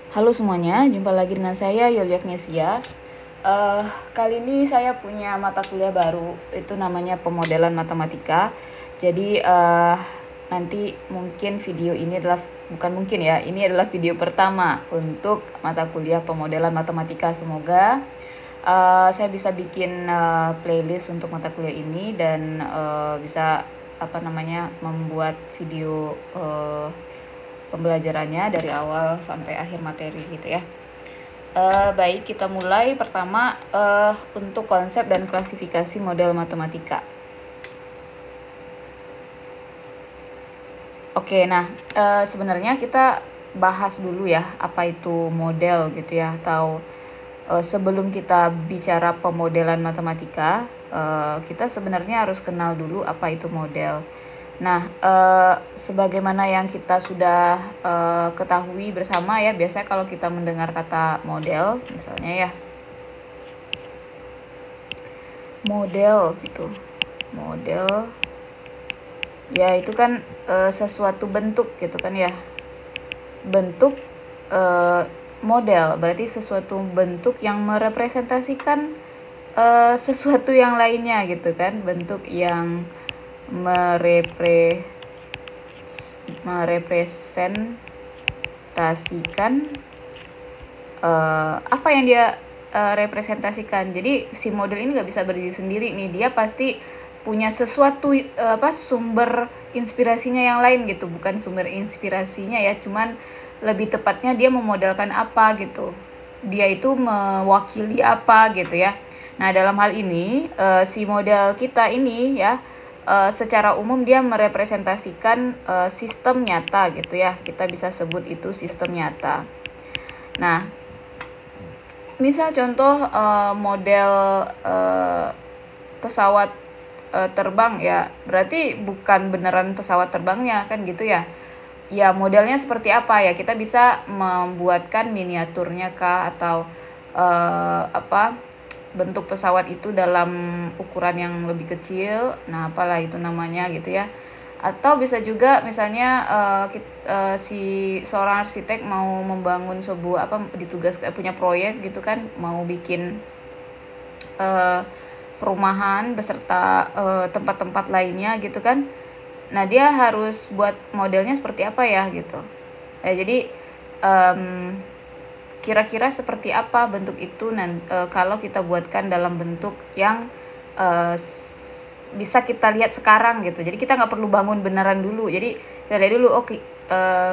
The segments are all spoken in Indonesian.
Halo semuanya, jumpa lagi dengan saya Yulia Agnesia. Kali ini saya punya mata kuliah baru, itu namanya pemodelan matematika. Jadi nanti mungkin video ini adalah ini adalah video pertama untuk mata kuliah pemodelan matematika. Semoga saya bisa bikin playlist untuk mata kuliah ini dan bisa membuat video pembelajarannya dari awal sampai akhir materi gitu ya. Baik, kita mulai. Pertama, untuk konsep dan klasifikasi model matematika. Oke, nah sebenarnya kita bahas dulu ya apa itu model gitu ya, atau sebelum kita bicara pemodelan matematika, kita sebenarnya harus kenal dulu apa itu model. Nah, sebagaimana yang kita sudah ketahui bersama ya, biasanya kalau kita mendengar kata model, misalnya ya, model gitu, model, ya itu kan sesuatu bentuk gitu kan ya, bentuk model berarti sesuatu bentuk yang merepresentasikan sesuatu yang lainnya gitu kan, bentuk yang merepresentasikan apa yang dia representasikan. Jadi si model ini nggak bisa berdiri sendiri nih, dia pasti punya sesuatu sumber inspirasinya yang lain gitu, bukan sumber inspirasinya ya, cuman lebih tepatnya dia memodelkan apa gitu, dia itu mewakili apa gitu ya. Nah, dalam hal ini si model kita ini ya, secara umum dia merepresentasikan sistem nyata gitu ya. Kita bisa sebut itu sistem nyata. Nah, misal contoh model pesawat terbang ya, berarti bukan beneran pesawat terbangnya kan gitu ya. Ya modelnya seperti apa ya, kita bisa membuatkan miniaturnya kah, atau bentuk pesawat itu dalam ukuran yang lebih kecil, nah apalah itu namanya gitu ya. Atau bisa juga misalnya si seorang arsitek mau membangun sebuah punya proyek gitu kan, mau bikin perumahan beserta tempat-tempat lainnya gitu kan. Nah, dia harus buat modelnya seperti apa ya gitu. Jadi kira-kira seperti apa bentuk itu kalau kita buatkan dalam bentuk yang bisa kita lihat sekarang gitu. Jadi kita nggak perlu bangun beneran dulu. Jadi kita lihat dulu,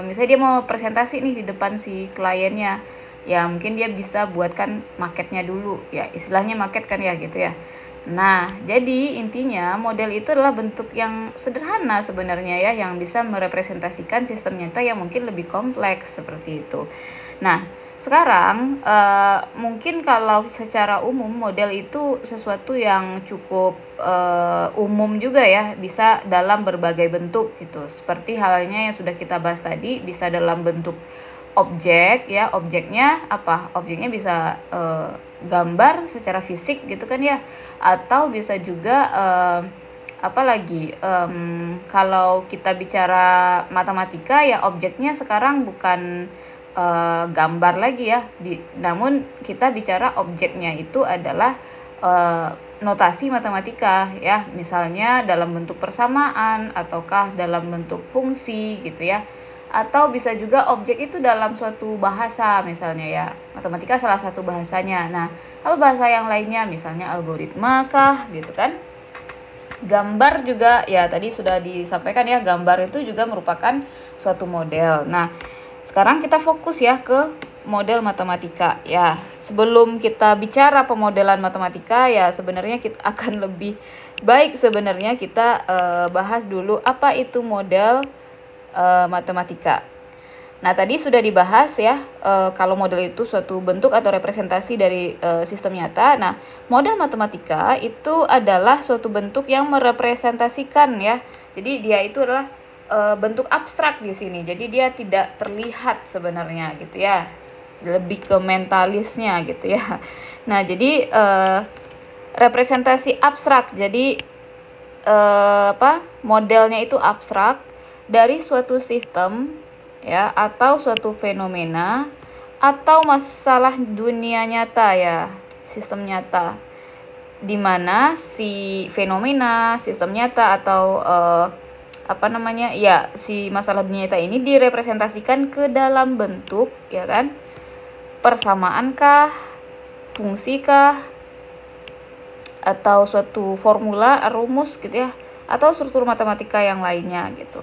misalnya dia mau presentasi nih di depan si kliennya, ya mungkin dia bisa buatkan maketnya dulu ya, istilahnya maket kan ya gitu ya. Nah, jadi intinya model itu adalah bentuk yang sederhana sebenarnya ya, yang bisa merepresentasikan sistem nyata yang mungkin lebih kompleks seperti itu. Nah, sekarang mungkin kalau secara umum model itu sesuatu yang cukup umum juga ya, bisa dalam berbagai bentuk gitu. Seperti halnya yang sudah kita bahas tadi, bisa dalam bentuk objek ya, objeknya apa? Objeknya bisa gambar secara fisik gitu kan ya, atau bisa juga kalau kita bicara matematika ya, objeknya sekarang bukan gambar lagi ya, namun kita bicara objeknya itu adalah notasi matematika ya, misalnya dalam bentuk persamaan ataukah dalam bentuk fungsi gitu ya. Atau bisa juga objek itu dalam suatu bahasa, misalnya ya, matematika salah satu bahasanya. Nah, kalau bahasa yang lainnya misalnya algoritma kah gitu kan. Gambar juga ya, tadi sudah disampaikan ya, gambar itu juga merupakan suatu model. Nah, sekarang kita fokus ya ke model matematika ya. Sebelum kita bicara pemodelan matematika ya, sebenarnya kita akan lebih baik sebenarnya kita bahas dulu apa itu model matematika. Nah, tadi sudah dibahas ya, kalau model itu suatu bentuk atau representasi dari sistem nyata. Nah, model matematika itu adalah suatu bentuk yang merepresentasikan ya. Jadi dia itu adalah bentuk abstrak di sini. Jadi dia tidak terlihat sebenarnya gitu ya. Lebih ke mentalisnya gitu ya. Nah, jadi representasi abstrak. Jadi modelnya itu abstrak dari suatu sistem ya, atau suatu fenomena atau masalah dunia nyata ya, sistem nyata, di mana si fenomena sistem nyata atau si masalah dunia nyata ini direpresentasikan ke dalam bentuk, ya kan, persamaankah, fungsikah, atau suatu formula, rumus gitu ya, atau struktur matematika yang lainnya gitu.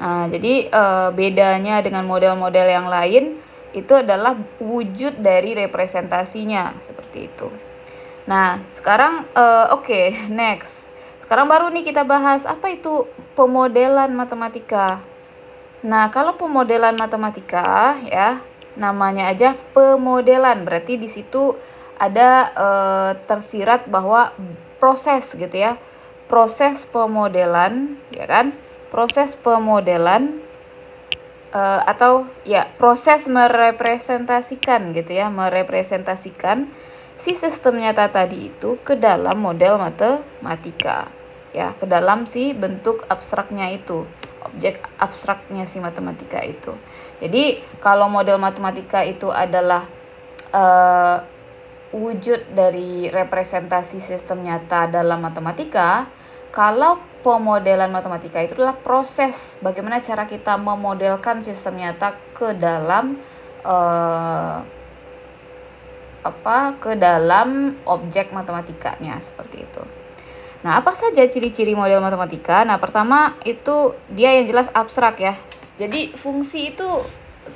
Nah, jadi bedanya dengan model-model yang lain itu adalah wujud dari representasinya, seperti itu. Nah, sekarang next. Sekarang baru nih kita bahas apa itu pemodelan matematika. Nah, kalau pemodelan matematika ya, namanya aja pemodelan, berarti di situ ada tersirat bahwa proses gitu ya. Proses pemodelan, ya kan? Proses pemodelan atau ya proses merepresentasikan gitu ya, merepresentasikan si sistem nyata tadi itu ke dalam model matematika ya, ke dalam si bentuk abstraknya itu, objek abstraknya si matematika itu. Jadi kalau model matematika itu adalah wujud dari representasi sistem nyata dalam matematika, kalau pemodelan matematika itu adalah proses bagaimana cara kita memodelkan sistem nyata ke dalam ke dalam objek matematikanya, seperti itu. Nah, apa saja ciri-ciri model matematika? Nah, pertama itu dia yang jelas abstrak ya. Jadi fungsi itu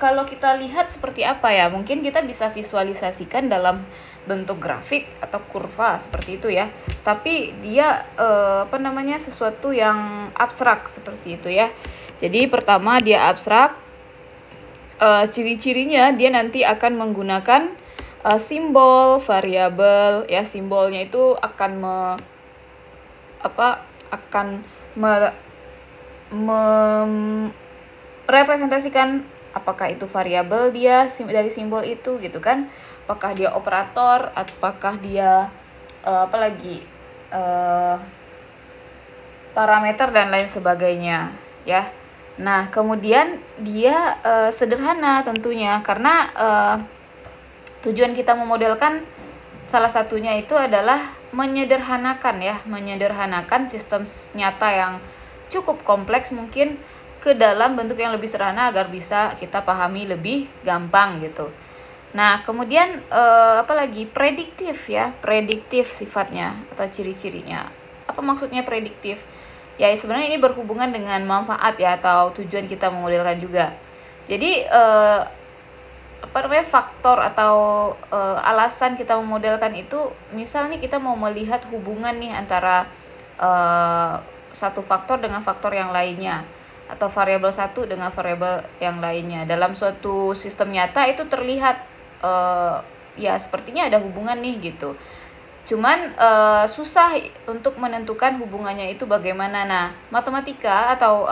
kalau kita lihat seperti apa ya? Mungkin kita bisa visualisasikan dalam bentuk grafik atau kurva seperti itu ya. Tapi dia sesuatu yang abstrak seperti itu ya. Jadi pertama dia abstrak. Ciri-cirinya dia nanti akan menggunakan simbol, variabel ya. Simbolnya itu akan merepresentasikan apakah itu variabel dia dari simbol itu gitu kan, apakah dia operator, apakah dia parameter dan lain sebagainya ya. Nah, kemudian dia sederhana tentunya karena tujuan kita memodelkan salah satunya itu adalah menyederhanakan sistem nyata yang cukup kompleks mungkin ke dalam bentuk yang lebih sederhana agar bisa kita pahami lebih gampang gitu. Nah, kemudian prediktif ya, prediktif sifatnya atau ciri-cirinya. Apa maksudnya prediktif? Ya sebenarnya ini berhubungan dengan manfaat ya atau tujuan kita memodelkan juga. Jadi faktor atau alasan kita memodelkan itu, misal nih kita mau melihat hubungan nih antara satu faktor dengan faktor yang lainnya atau variabel satu dengan variabel yang lainnya dalam suatu sistem nyata, itu terlihat ya sepertinya ada hubungan nih gitu. Cuman susah untuk menentukan hubungannya itu bagaimana. Nah, matematika atau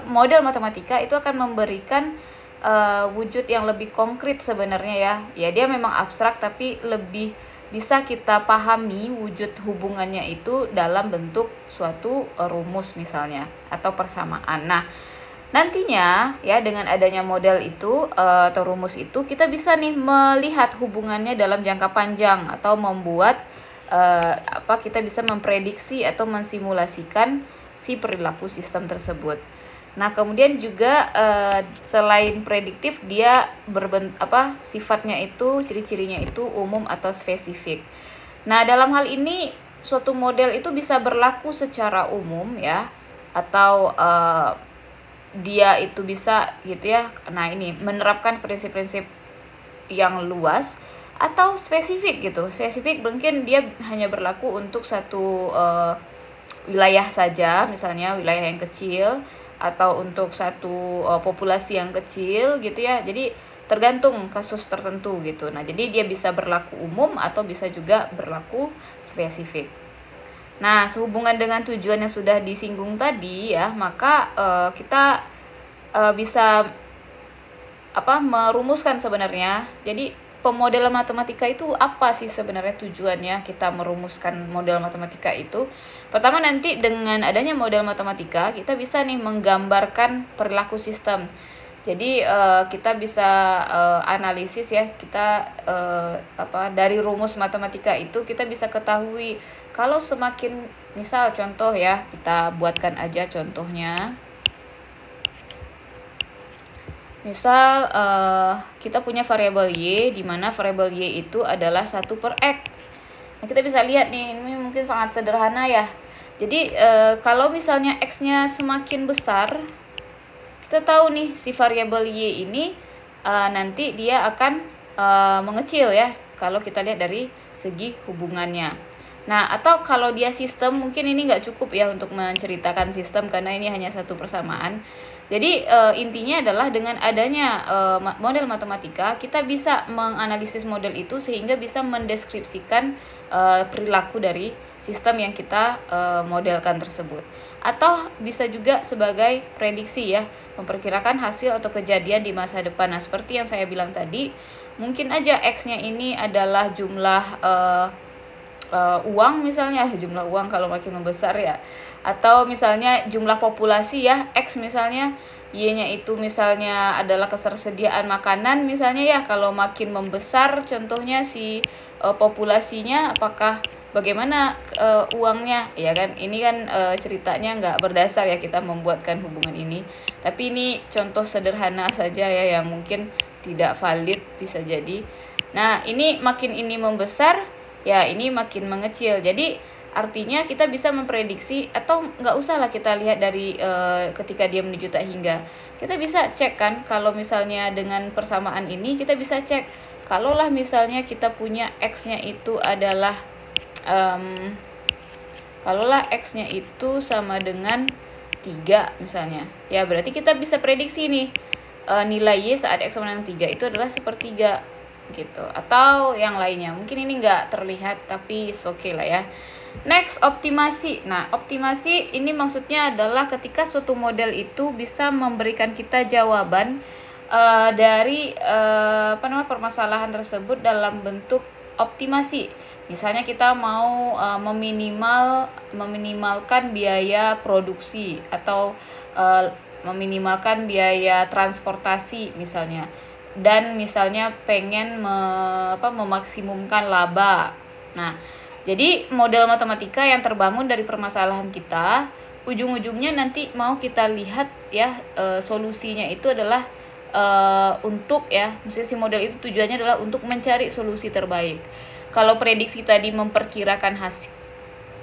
model matematika itu akan memberikan wujud yang lebih konkret sebenarnya ya. Ya dia memang abstrak tapi lebih bisa kita pahami wujud hubungannya itu dalam bentuk suatu rumus misalnya atau persamaan. Nah, nantinya ya dengan adanya model itu atau rumus itu kita bisa nih melihat hubungannya dalam jangka panjang atau membuat kita bisa memprediksi atau mensimulasikan si perilaku sistem tersebut. Nah, kemudian juga selain prediktif dia sifatnya itu, ciri-cirinya itu umum atau spesifik. Nah, dalam hal ini suatu model itu bisa berlaku secara umum ya atau dia itu bisa gitu ya. Nah, ini menerapkan prinsip-prinsip yang luas atau spesifik gitu. Spesifik mungkin dia hanya berlaku untuk satu wilayah saja, misalnya wilayah yang kecil atau untuk satu populasi yang kecil gitu ya. Jadi tergantung kasus tertentu gitu. Nah, jadi dia bisa berlaku umum atau bisa juga berlaku spesifik. Nah, sehubungan dengan tujuan yang sudah disinggung tadi ya, maka kita bisa merumuskan sebenarnya. Jadi pemodelan matematika itu apa sih sebenarnya tujuannya kita merumuskan model matematika itu? Pertama, nanti dengan adanya model matematika kita bisa nih menggambarkan perilaku sistem. Jadi kita bisa analisis ya, kita dari rumus matematika itu kita bisa ketahui kalau semakin, misal contoh ya, kita buatkan aja contohnya. Misal kita punya variabel y, di mana variabel y itu adalah 1/x. Nah, kita bisa lihat nih, ini mungkin sangat sederhana ya. Jadi kalau misalnya x-nya semakin besar, kita tahu nih si variabel y ini nanti dia akan mengecil ya, kalau kita lihat dari segi hubungannya. Nah, atau kalau dia sistem, mungkin ini nggak cukup ya untuk menceritakan sistem karena ini hanya satu persamaan. Jadi intinya adalah dengan adanya model matematika, kita bisa menganalisis model itu sehingga bisa mendeskripsikan perilaku dari sistem yang kita modelkan tersebut. Atau bisa juga sebagai prediksi ya, memperkirakan hasil atau kejadian di masa depan. Nah, seperti yang saya bilang tadi, mungkin aja X-nya ini adalah jumlah uang misalnya, jumlah uang kalau makin membesar ya. Atau misalnya jumlah populasi ya, X misalnya, Y-nya itu misalnya adalah ketersediaan makanan misalnya ya, kalau makin membesar contohnya si populasinya, apakah bagaimana uangnya ya kan. Ini kan ceritanya nggak berdasar ya kita membuatkan hubungan ini, tapi ini contoh sederhana saja ya yang mungkin tidak valid bisa jadi. Nah, ini makin ini membesar ya, ini makin mengecil. Jadi artinya kita bisa memprediksi, atau nggak usah lah kita lihat dari ketika dia menuju tak hingga, kita bisa cek kan, kalau misalnya dengan persamaan ini kita bisa cek, kalaulah misalnya kita punya X-nya itu adalah kalaulah X-nya itu sama dengan 3 misalnya, ya berarti kita bisa prediksi nih nilai Y saat X sama dengan 3 itu adalah 1/3 gitu. Atau yang lainnya, mungkin ini nggak terlihat tapi oke lah ya. Next, optimasi. Nah, optimasi ini maksudnya adalah ketika suatu model itu bisa memberikan kita jawaban dari permasalahan tersebut dalam bentuk optimasi. Misalnya kita mau meminimalkan biaya produksi, atau meminimalkan biaya transportasi misalnya, dan misalnya pengen memaksimumkan laba. Nah, jadi model matematika yang terbangun dari permasalahan kita, ujung-ujungnya nanti mau kita lihat ya, solusinya itu adalah untuk ya, misalnya si model itu tujuannya adalah untuk mencari solusi terbaik. Kalau prediksi tadi memperkirakan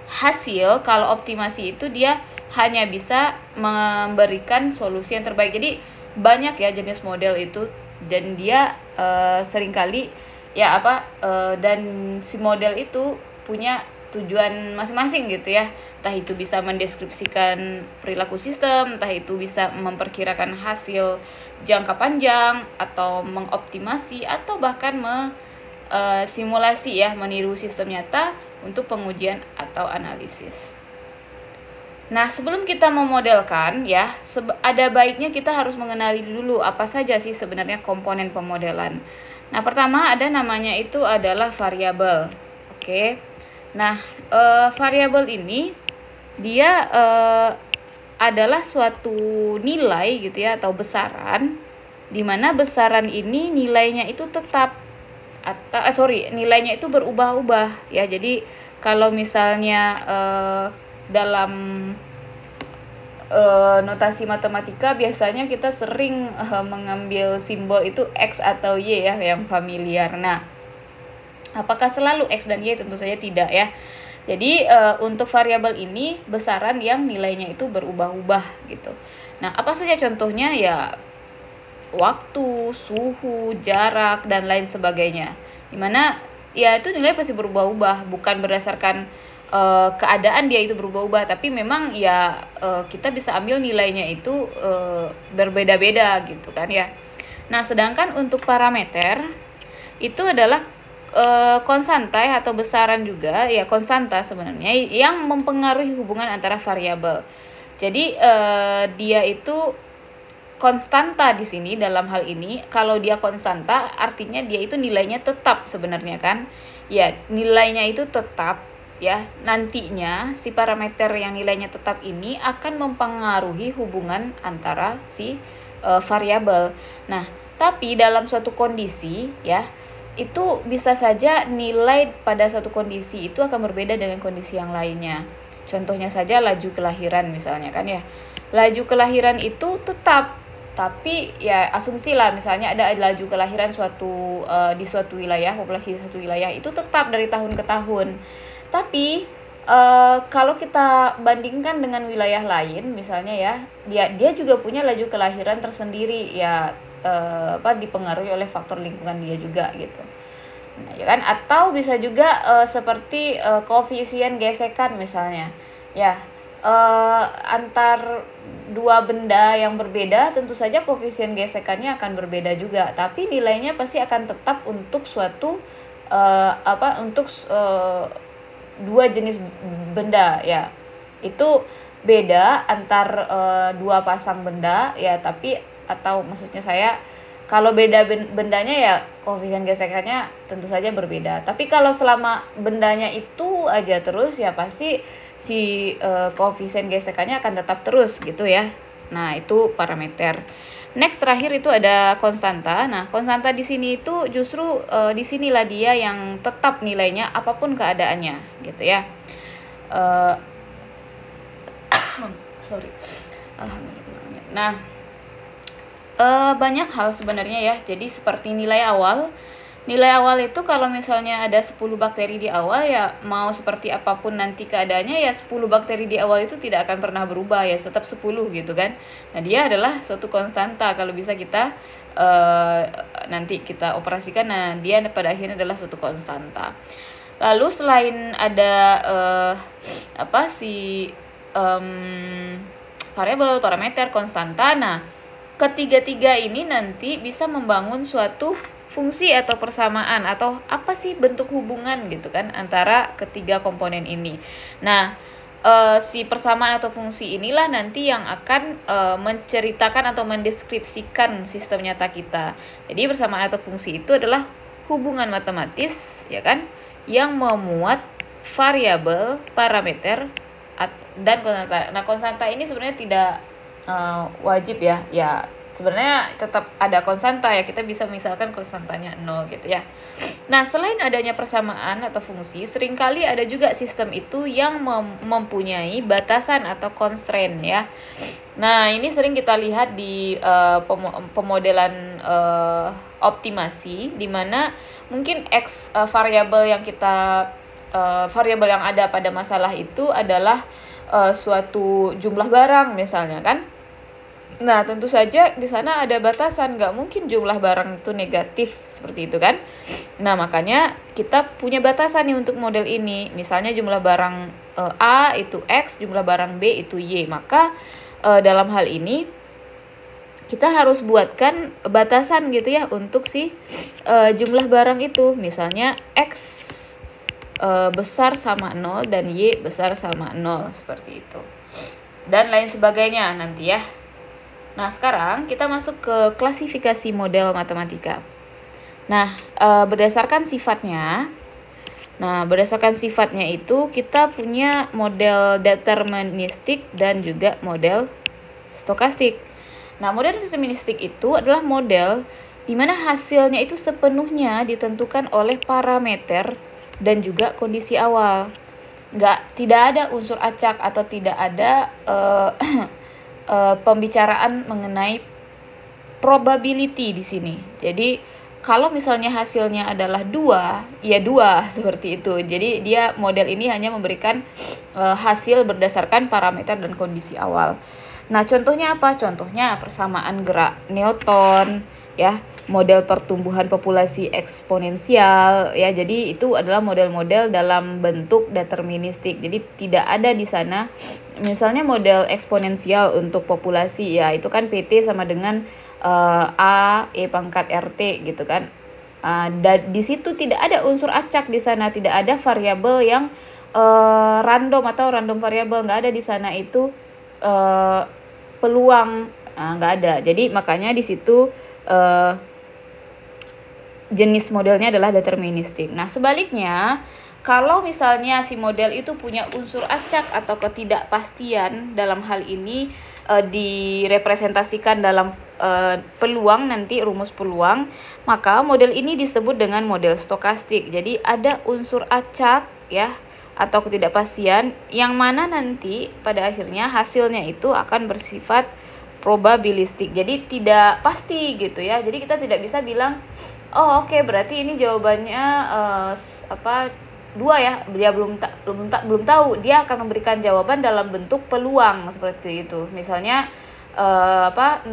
hasil, kalau optimasi itu dia hanya bisa memberikan solusi yang terbaik. Jadi banyak ya jenis model itu, dan dia seringkali ya dan si model itu punya tujuan masing-masing gitu ya. Entah itu bisa mendeskripsikan perilaku sistem, entah itu bisa memperkirakan hasil jangka panjang, atau mengoptimasi, atau bahkan simulasi ya, meniru sistem nyata untuk pengujian atau analisis. Nah, sebelum kita memodelkan ya, ada baiknya kita harus mengenali dulu apa saja sih sebenarnya komponen pemodelan. Nah, pertama ada namanya itu adalah variabel. Oke. Nah, variabel ini dia adalah suatu nilai gitu ya, atau besaran, di mana besaran ini nilainya itu tetap, atau nilainya itu berubah-ubah ya. Jadi kalau misalnya dalam notasi matematika biasanya kita sering mengambil simbol itu X atau Y ya, yang familiar. Nah, apakah selalu X dan Y? Tentu saja tidak ya. Jadi untuk variabel ini besaran yang nilainya itu berubah-ubah gitu. Nah, apa saja contohnya? Ya waktu, suhu, jarak, dan lain sebagainya. Dimana ya itu nilai pasti berubah-ubah, bukan berdasarkan keadaan dia itu berubah-ubah, tapi memang ya kita bisa ambil nilainya itu berbeda-beda gitu kan ya. Nah, sedangkan untuk parameter itu adalah konstanta atau besaran juga ya, konstanta sebenarnya yang mempengaruhi hubungan antara variabel. Jadi dia itu konstanta di sini dalam hal ini. Kalau dia konstanta artinya dia itu nilainya tetap sebenarnya kan. Ya, nilainya itu tetap ya. Nantinya si parameter yang nilainya tetap ini akan mempengaruhi hubungan antara si variabel. Nah, tapi dalam suatu kondisi ya, itu bisa saja nilai pada suatu kondisi itu akan berbeda dengan kondisi yang lainnya. Contohnya saja laju kelahiran misalnya kan ya. Laju kelahiran itu tetap, tapi ya asumsi lah misalnya ada laju kelahiran di suatu wilayah, populasi di suatu wilayah itu tetap dari tahun ke tahun. Tapi kalau kita bandingkan dengan wilayah lain misalnya ya, dia juga punya laju kelahiran tersendiri ya, dipengaruhi oleh faktor lingkungan dia juga gitu. Nah, ya kan, atau bisa juga seperti koefisien gesekan misalnya. Ya, antar dua benda yang berbeda tentu saja koefisien gesekannya akan berbeda juga, tapi nilainya pasti akan tetap untuk suatu dua jenis benda ya. Itu beda antar dua pasang benda ya, tapi atau maksudnya saya kalau beda bendanya ya koefisien gesekannya tentu saja berbeda. Tapi kalau selama bendanya itu aja terus ya pasti si koefisien gesekannya akan tetap terus gitu ya. Nah, itu parameter. Next terakhir itu ada konstanta. Nah, konstanta di sini itu justru di sinilah dia yang tetap nilainya apapun keadaannya gitu ya. Sorry. Alhamdulillah. Nah, banyak hal sebenarnya ya. Jadi seperti nilai awal. Nilai awal itu kalau misalnya ada 10 bakteri di awal ya, mau seperti apapun nanti keadaannya ya 10 bakteri di awal itu tidak akan pernah berubah ya, tetap 10 gitu kan. Nah, dia adalah suatu konstanta kalau bisa kita nanti kita operasikan. Nah, dia pada akhirnya adalah suatu konstanta. Lalu selain ada variabel, parameter, konstanta. Nah, ketiga-tiga ini nanti bisa membangun suatu fungsi atau persamaan atau apa sih bentuk hubungan gitu kan antara ketiga komponen ini. Nah, si persamaan atau fungsi inilah nanti yang akan menceritakan atau mendeskripsikan sistem nyata kita. Jadi persamaan atau fungsi itu adalah hubungan matematis ya kan yang memuat variabel, parameter dan konstanta. Nah, konstanta ini sebenarnya tidak wajib ya. Ya, sebenarnya tetap ada konstanta ya, kita bisa misalkan konstantanya 0 gitu ya. Nah, selain adanya persamaan atau fungsi, seringkali ada juga sistem itu yang mempunyai batasan atau constraint ya. Nah, ini sering kita lihat di pemodelan optimasi, di mana mungkin X variabel yang variabel yang ada pada masalah itu adalah suatu jumlah barang misalnya kan. Nah, tentu saja di sana ada batasan, nggak mungkin jumlah barang itu negatif seperti itu kan. Nah, makanya kita punya batasan nih untuk model ini. Misalnya jumlah barang A itu X, jumlah barang B itu Y. Maka dalam hal ini kita harus buatkan batasan gitu ya untuk si jumlah barang itu. Misalnya X besar sama 0 dan Y besar sama 0 seperti itu. Dan lain sebagainya nanti ya. Nah, sekarang kita masuk ke klasifikasi model matematika. Nah, berdasarkan sifatnya itu kita punya model deterministik dan juga model stokastik. Nah, model deterministik itu adalah model di mana hasilnya itu sepenuhnya ditentukan oleh parameter dan juga kondisi awal. Tidak ada unsur acak atau tidak ada pembicaraan mengenai probability di sini. Jadi kalau misalnya hasilnya adalah 2, ya 2 seperti itu. Jadi dia model ini hanya memberikan hasil berdasarkan parameter dan kondisi awal. Nah, contohnya apa? Contohnya persamaan gerak Newton ya, model pertumbuhan populasi eksponensial ya. Jadi itu adalah model-model dalam bentuk deterministik. Jadi tidak ada di sana misalnya model eksponensial untuk populasi ya, itu kan PT sama dengan A E pangkat RT gitu kan. Di situ tidak ada unsur acak di sana, tidak ada variabel yang random atau random variabel, nggak ada di sana itu peluang, nggak ada. Jadi makanya di situ jenis modelnya adalah deterministik. Nah, sebaliknya kalau misalnya si model itu punya unsur acak atau ketidakpastian, dalam hal ini direpresentasikan dalam peluang nanti, rumus peluang, maka model ini disebut dengan model stokastik. Jadi ada unsur acak ya atau ketidakpastian yang mana nanti pada akhirnya hasilnya itu akan bersifat probabilistik. Jadi tidak pasti gitu ya. Jadi kita tidak bisa bilang oh oke, berarti ini jawabannya dua ya, dia belum tahu, dia akan memberikan jawaban dalam bentuk peluang seperti itu. Misalnya 0,1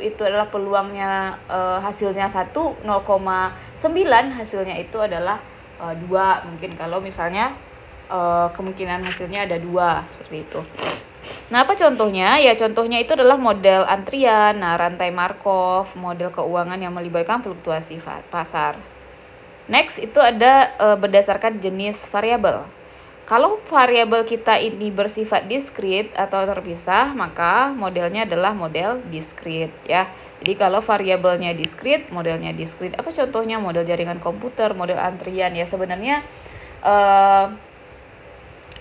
itu adalah peluangnya, hasilnya 1, 0,9 hasilnya itu adalah 2 mungkin kalau misalnya kemungkinan hasilnya ada 2 seperti itu. Nah, apa contohnya? Ya, contohnya itu adalah model antrian, rantai Markov, model keuangan yang melibatkan fluktuasi pasar. Next, itu ada berdasarkan jenis variabel. Kalau variabel kita ini bersifat diskrit atau terpisah, maka modelnya adalah model diskrit ya. Jadi kalau variabelnya diskrit, modelnya diskrit. Apa contohnya? Model jaringan komputer, model antrian ya. Sebenarnya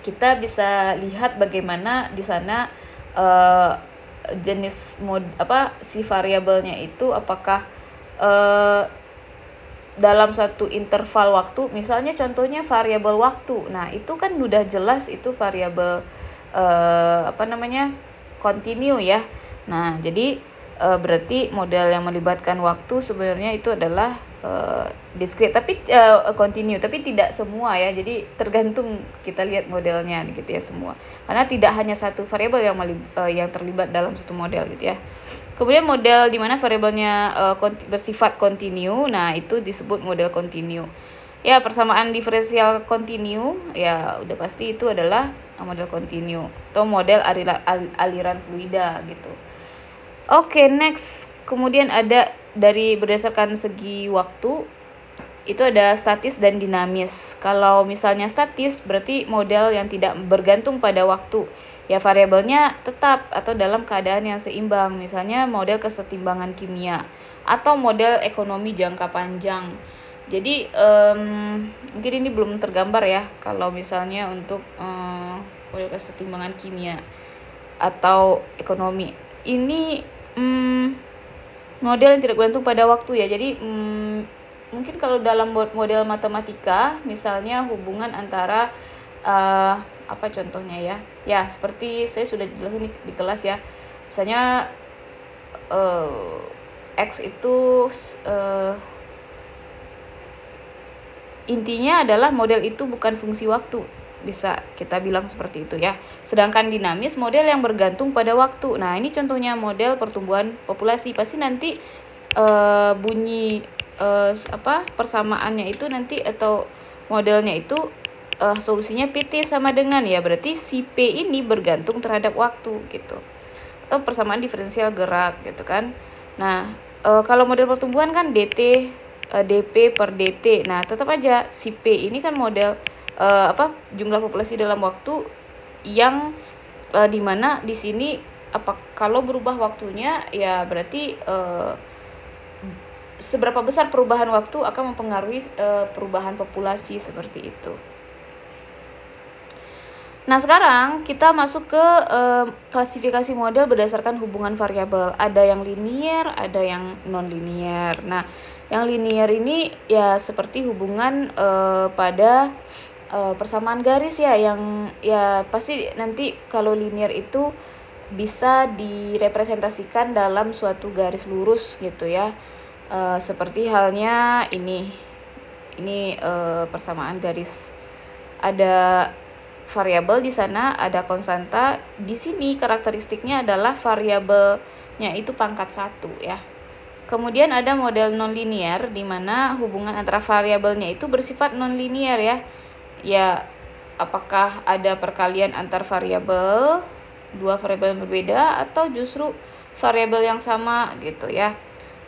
kita bisa lihat bagaimana di sana jenis si variabelnya itu apakah dalam satu interval waktu, misalnya contohnya variabel waktu. Nah, itu kan udah jelas itu variabel continue ya. Nah, jadi berarti model yang melibatkan waktu sebenarnya itu adalah discrete tapi continue, tapi tidak semua ya. Jadi tergantung kita lihat modelnya gitu ya semua. Karena tidak hanya satu variabel yang terlibat dalam satu model gitu ya. Kemudian model di mana variabelnya bersifat kontinu, nah itu disebut model kontinu. Ya, persamaan diferensial kontinu, ya udah pasti itu adalah model kontinu atau model aliran fluida gitu. Oke, next. Kemudian ada dari berdasarkan segi waktu, itu ada statis dan dinamis. Kalau misalnya statis berarti model yang tidak bergantung pada waktu. Ya, variabelnya tetap atau dalam keadaan yang seimbang. Misalnya model kesetimbangan kimia atau model ekonomi jangka panjang. Jadi mungkin ini belum tergambar ya kalau misalnya untuk model kesetimbangan kimia atau ekonomi. Ini model yang tidak bergantung pada waktu ya. Jadi mungkin kalau dalam model matematika misalnya hubungan antara apa contohnya ya? Ya, seperti saya sudah jelaskan di kelas ya. Misalnya X itu intinya adalah model itu bukan fungsi waktu. Bisa kita bilang seperti itu ya. Sedangkan dinamis model yang bergantung pada waktu. Nah, ini contohnya model pertumbuhan populasi. Pasti nanti bunyi persamaannya itu nanti atau modelnya itu solusinya PT sama dengan ya, berarti si P ini bergantung terhadap waktu gitu. Atau persamaan diferensial gerak gitu kan. Nah, kalau model pertumbuhan kan DT DP per DT. Nah, tetap aja si P ini kan model jumlah populasi dalam waktu yang dimana di sini kalau berubah waktunya ya berarti seberapa besar perubahan waktu akan mempengaruhi perubahan populasi seperti itu. Nah, sekarang kita masuk ke klasifikasi model berdasarkan hubungan variabel. Ada yang linier, ada yang non-linier. Nah, yang linier ini ya seperti hubungan pada persamaan garis ya, yang ya pasti nanti kalau linier itu bisa direpresentasikan dalam suatu garis lurus gitu ya. Seperti halnya ini persamaan garis. Ada variabel di sana, ada konstanta. Di sini karakteristiknya adalah variabelnya itu pangkat 1 ya. Kemudian ada model nonlinier di mana hubungan antara variabelnya itu bersifat nonlinier ya. Ya, apakah ada perkalian antar variabel, dua variabel yang berbeda, atau justru variabel yang sama gitu ya.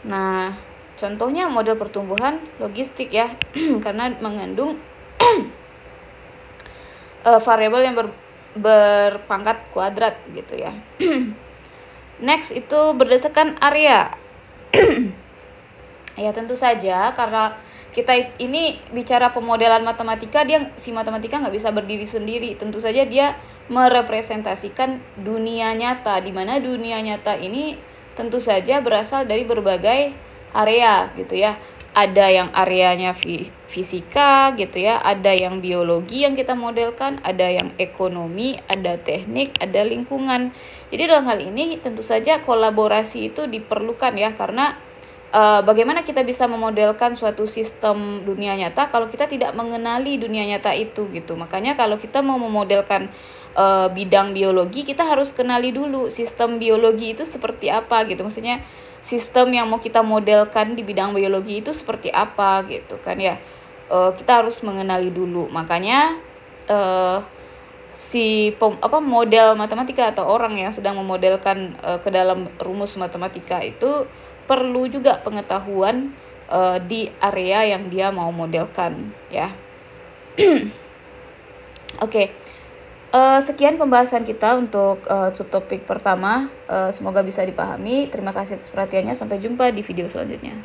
Nah, contohnya model pertumbuhan logistik ya, karena mengandung variabel yang berpangkat kuadrat gitu ya. Next itu berdasarkan area. Ya, tentu saja karena kita ini bicara pemodelan matematika, si matematika nggak bisa berdiri sendiri. Tentu saja dia merepresentasikan dunia nyata, di mana dunia nyata ini tentu saja berasal dari berbagai area gitu ya. Ada yang areanya fisika gitu ya, ada yang biologi yang kita modelkan, ada yang ekonomi, ada teknik, ada lingkungan. Jadi dalam hal ini tentu saja kolaborasi itu diperlukan ya, karena bagaimana kita bisa memodelkan suatu sistem dunia nyata kalau kita tidak mengenali dunia nyata itu gitu. Makanya kalau kita mau memodelkan bidang biologi, kita harus kenali dulu sistem biologi itu seperti apa gitu. Maksudnya sistem yang mau kita modelkan di bidang biologi itu seperti apa gitu kan ya. Kita harus mengenali dulu. Makanya model matematika atau orang yang sedang memodelkan ke dalam rumus matematika itu perlu juga pengetahuan di area yang dia mau modelkan ya. Oke. Sekian pembahasan kita untuk subtopik pertama. Semoga bisa dipahami. Terima kasih atas perhatiannya. Sampai jumpa di video selanjutnya.